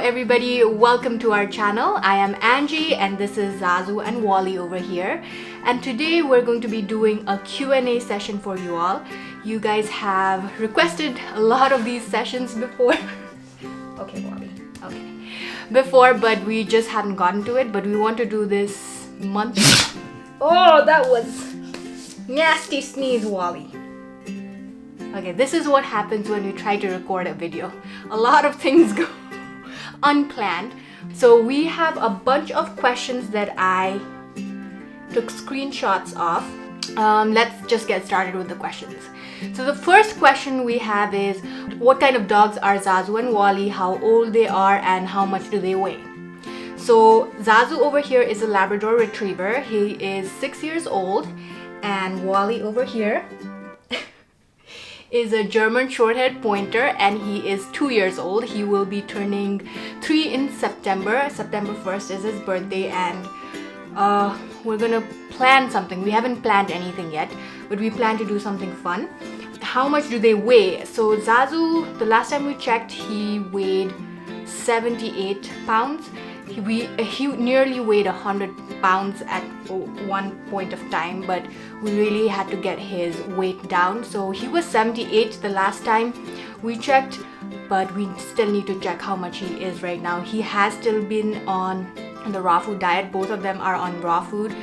everybody, welcome to our channel. I am Angie and this is Zazu and Walle over here. And today we're going to be doing a Q&A session for you all. You guys have requested a lot of these sessions before. Okay, Walle. Okay. Before, but we just hadn't gotten to it. But we want to do this month. Oh, that was nasty sneeze, Walle. Okay, this is what happens when you try to record a video. A lot of things go unplanned. So we have a bunch of questions that I took screenshots of. Let's just get started with the questions. So the first question we have is, what kind of dogs are Zazu and Walle, how old they are, and how much do they weigh? So Zazu over here is a Labrador Retriever. He is 6 years old, and Walle over here is a German Shorthaired Pointer, and he is 2 years old. He will be turning 3 in September. September 1st is his birthday, and we're gonna plan something. We haven't planned anything yet, but we plan to do something fun. How much do they weigh? So Zazu, the last time we checked, he weighed 78 pounds. He nearly weighed 100 pounds at one point of time, but we really had to get his weight down. So he was 78 the last time we checked, but we still need to check how much he is right now. He has still been on the raw food diet. Both of them are on raw food,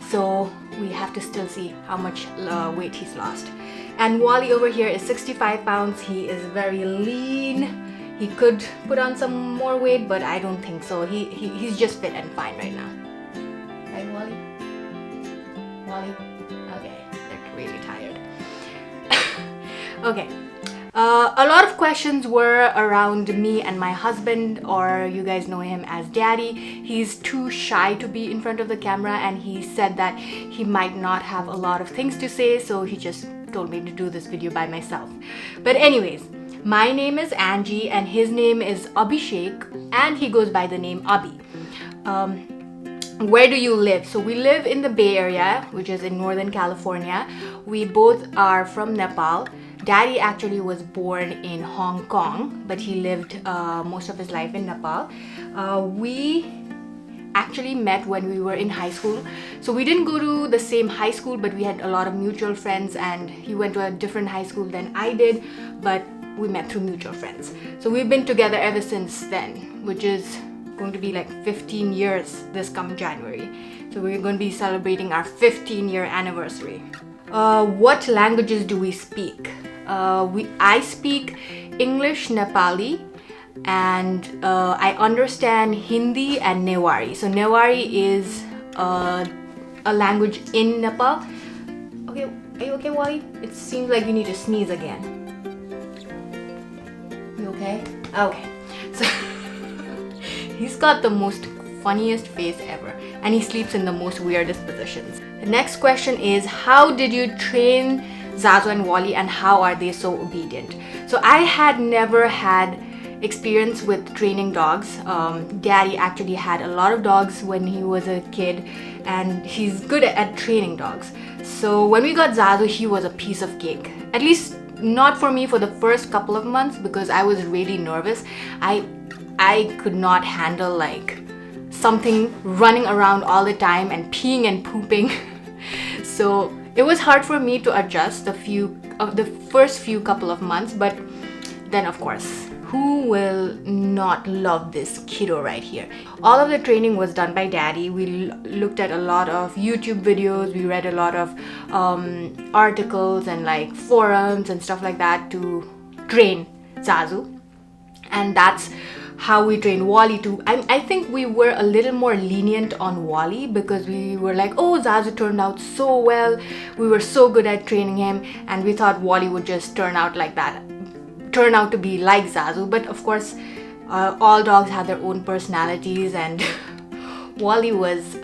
so we have to still see how much weight he's lost. And Walle over here is 65 pounds. He is very lean. He could put on some more weight, but I don't think so. He's just fit and fine right now. Right, Walle? Walle? Okay, they're really tired. Okay. A lot of questions were around me and my husband, or you guys know him as Daddy. He's too shy to be in front of the camera, and he said that he might not have a lot of things to say, so he just told me to do this video by myself. But anyways, my name is Angie and his name is Abhishek, and he goes by the name Abhi. Where do you live? So we live in the Bay Area, which is in Northern California. We both are from Nepal. Daddy actually was born in Hong Kong, but he lived most of his life in Nepal. We actually met when we were in high school. So we didn't go to the same high school, but we had a lot of mutual friends, and he went to a different high school than I did, but we met through mutual friends. So we've been together ever since then, which is going to be like 15 years this coming January. So we're going to be celebrating our 15-year anniversary. What languages do we speak? I speak English, Nepali, and I understand Hindi and Newari. So Newari is a language in Nepal. Okay, are you okay, Walle? It seems like you need to sneeze again. You okay? Okay. So he's got the most funniest face ever, and he sleeps in the most weirdest positions. The next question is, how did you train Zazu and Walle, and how are they so obedient? So I had never had experience with training dogs. Daddy actually had a lot of dogs when he was a kid, and he's good at training dogs. So when we got Zazu, he was a piece of cake. At least not for me for the first couple of months, because I was really nervous. I could not handle like something running around all the time and peeing and pooping. So it was hard for me to adjust the first few couple of months, but then of course, who will not love this kiddo right here? All of the training was done by Daddy. We looked at a lot of YouTube videos. We read a lot of articles and like forums and stuff like that to train Zazu. And that's how we trained Walle too. I think we were a little more lenient on Walle, because we were like, oh, Zazu turned out so well. We were so good at training him, and we thought Walle would just turn out like that. Turn out to be like Zazu. But of course, all dogs have their own personalities, and Walle was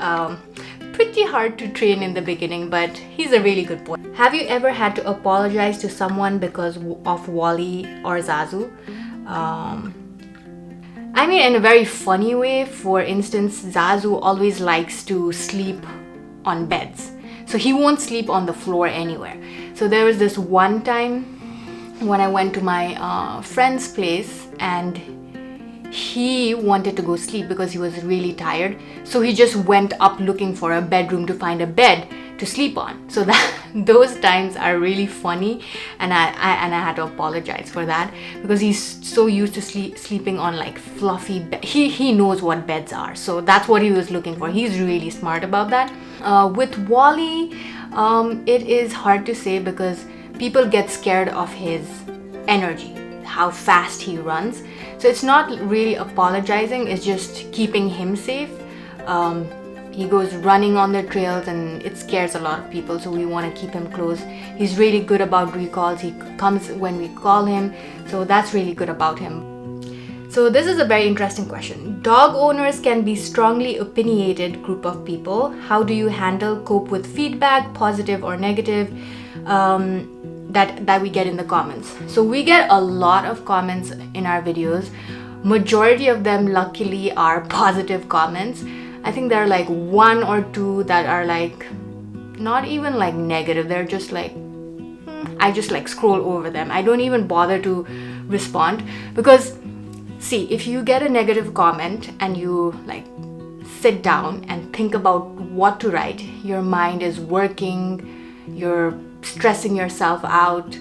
pretty hard to train in the beginning, but he's a really good boy. Have you ever had to apologize to someone because of Walle or Zazu? I mean, in a very funny way. For instance, Zazu always likes to sleep on beds, so he won't sleep on the floor anywhere. So there was this one time when I went to my friend's place, and he wanted to go sleep because he was really tired. So he just went up looking for a bedroom to find a bed to sleep on. So that those times are really funny, and I had to apologize for that, because he's so used to sleeping on like fluffy bed. He knows what beds are, so that's what he was looking for. He's really smart about that. With Walle, it is hard to say because people get scared of his energy, how fast he runs. So it's not really apologizing, it's just keeping him safe. He goes running on the trails and it scares a lot of people, so we want to keep him close. He's really good about recalls. He comes when we call him, so that's really good about him. So this is a very interesting question. Dog owners can be strongly opinionated group of people. How do you handle, cope with feedback, positive or negative, that we get in the comments? So we get a lot of comments in our videos. Majority of them luckily are positive comments. I think there are like one or two that are like not even like negative. They're just like I just like scroll over them. I don't even bother to respond, because see, if you get a negative comment and you like sit down and think about what to write, your mind is working, you're stressing yourself out,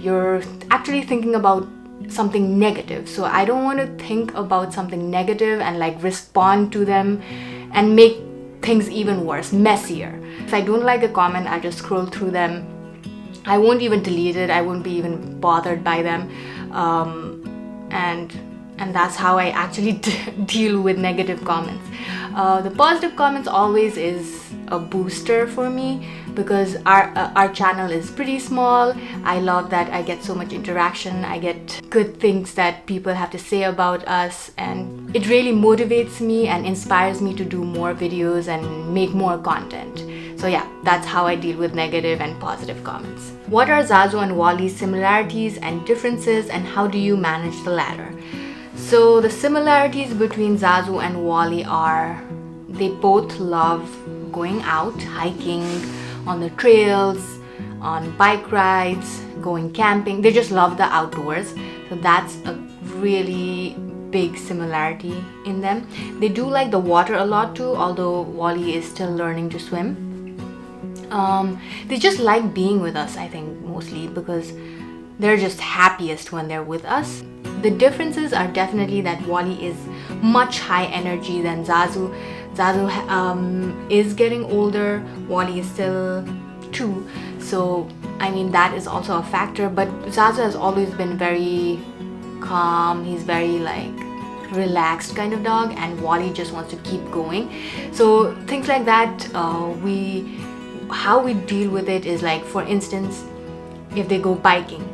you're actually thinking about something negative. So I don't want to think about something negative and like respond to them and make things even worse, messier. If I don't like a comment, I just scroll through them. I won't even delete it. I won't be even bothered by them. And that's how I actually deal with negative comments. The positive comments always is a booster for me, because our channel is pretty small. I love that I get so much interaction. I get good things that people have to say about us, and it really motivates me and inspires me to do more videos and make more content. So yeah, that's how I deal with negative and positive comments. What are Zazu and Walle's similarities and differences, and how do you manage the latter? So the similarities between Zazu and Walle are they both love going out, hiking on the trails, on bike rides, going camping. They just love the outdoors. So that's a really big similarity in them. They do like the water a lot too, although Walle is still learning to swim. They just like being with us, I think, mostly because they're just happiest when they're with us. The differences are definitely that Walle is much high energy than Zazu. Zazu is getting older, Walle is still 2, so I mean that is also a factor. But Zazu has always been very calm. He's very like relaxed kind of dog, and Walle just wants to keep going. So things like that, how we deal with it is like, for instance, if they go biking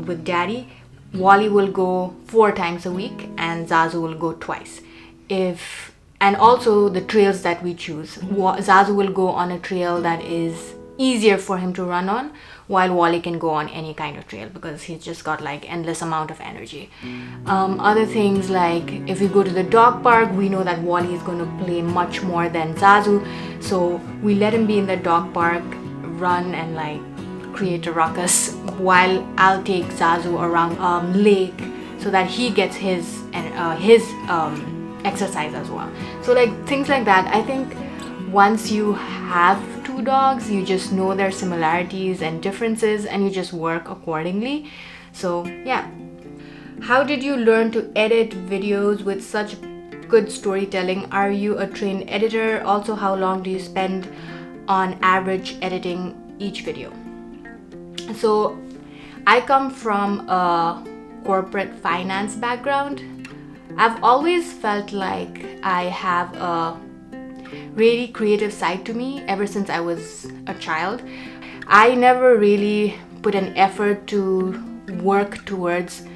with daddy, Walle will go 4 times a week and Zazu will go twice. And also the trails that we choose, Zazu will go on a trail that is easier for him to run on, while Walle can go on any kind of trail because he's just got like endless amount of energy. Other things like if we go to the dog park, we know that Walle is going to play much more than Zazu, so we let him be in the dog park, run and like create a ruckus, while I'll take Zazu around lake so that he gets his exercise as well. So like things like that. I think once you have 2 dogs, you just know their similarities and differences and you just work accordingly. So yeah. How did you learn to edit videos with such good storytelling? Are you a trained editor? Also, how long do you spend on average editing each video? So I come from a corporate finance background. I've always felt like I have a really creative side to me ever since I was a child. I never really put an effort to work towards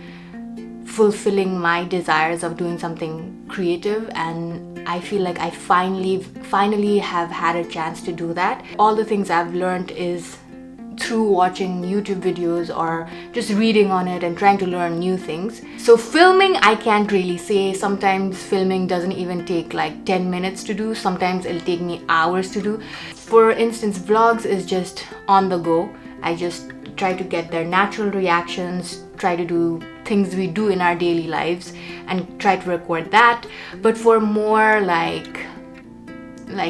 fulfilling my desires of doing something creative, and I feel like I finally have had a chance to do that. All the things I've learned is through watching YouTube videos or just reading on it and trying to learn new things. So filming, I can't really say. Sometimes filming doesn't even take like 10 minutes to do. Sometimes it'll take me hours to do. For instance, vlogs is just on the go. I just try to get their natural reactions, try to do things we do in our daily lives and try to record that. But for more like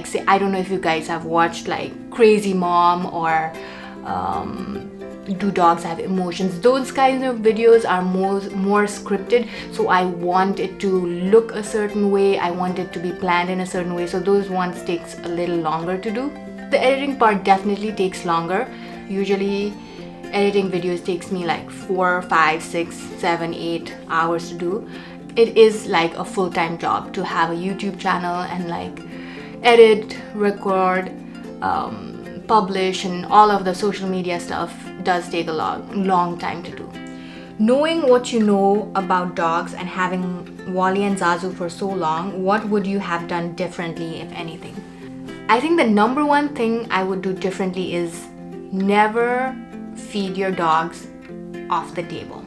say, I don't know if you guys have watched like Crazy Mom or Do Dogs Have Emotions? Those kinds of videos are more scripted, so I want it to look a certain way, I want it to be planned in a certain way, so those ones takes a little longer to do. The editing part definitely takes longer. Usually editing videos takes me like 4, 5, 6, 7, 8 hours to do. It is like a full-time job to have a YouTube channel and like edit, record, publish, and all of the social media stuff does take a long time to do. Knowing what you know about dogs and having Walle and Zazu for so long, what would you have done differently, if anything? I think the number one thing I would do differently is never feed your dogs off the table.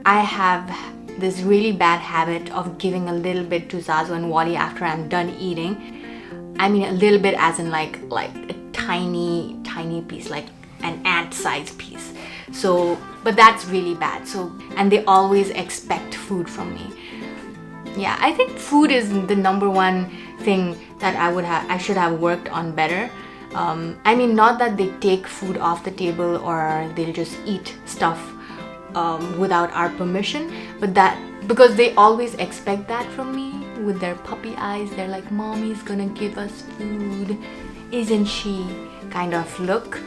I have this really bad habit of giving a little bit to Zazu and Walle after I'm done eating. I mean a little bit as in like a tiny piece, like an ant-sized piece. So, but that's really bad. So, and they always expect food from me. Yeah, I think food is the number one thing that I should have worked on better. I mean, not that they take food off the table or they'll just eat stuff without our permission, but that because they always expect that from me with their puppy eyes. They're like, "Mommy's gonna give us food, isn't she?" kind of look.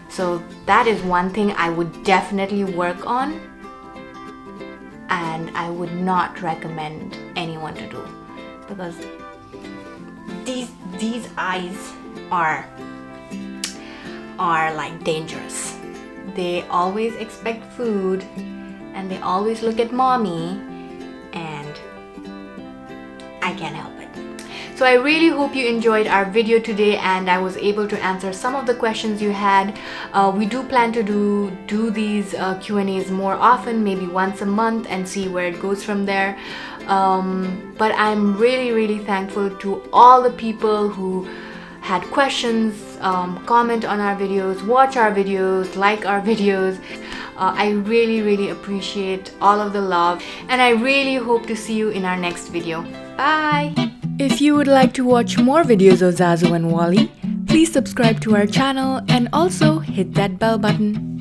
So that is one thing I would definitely work on, and I would not recommend anyone to do, because these eyes are like dangerous. They always expect food and they always look at mommy, and I can't help it. So I really hope you enjoyed our video today and I was able to answer some of the questions you had. We do plan to do these Q&As more often, maybe once a month, and see where it goes from there. But I'm really thankful to all the people who had questions, comment on our videos, watch our videos, like our videos. I really appreciate all of the love, and I really hope to see you in our next video. Bye! If you would like to watch more videos of Zazu and Walle, please subscribe to our channel and also hit that bell button.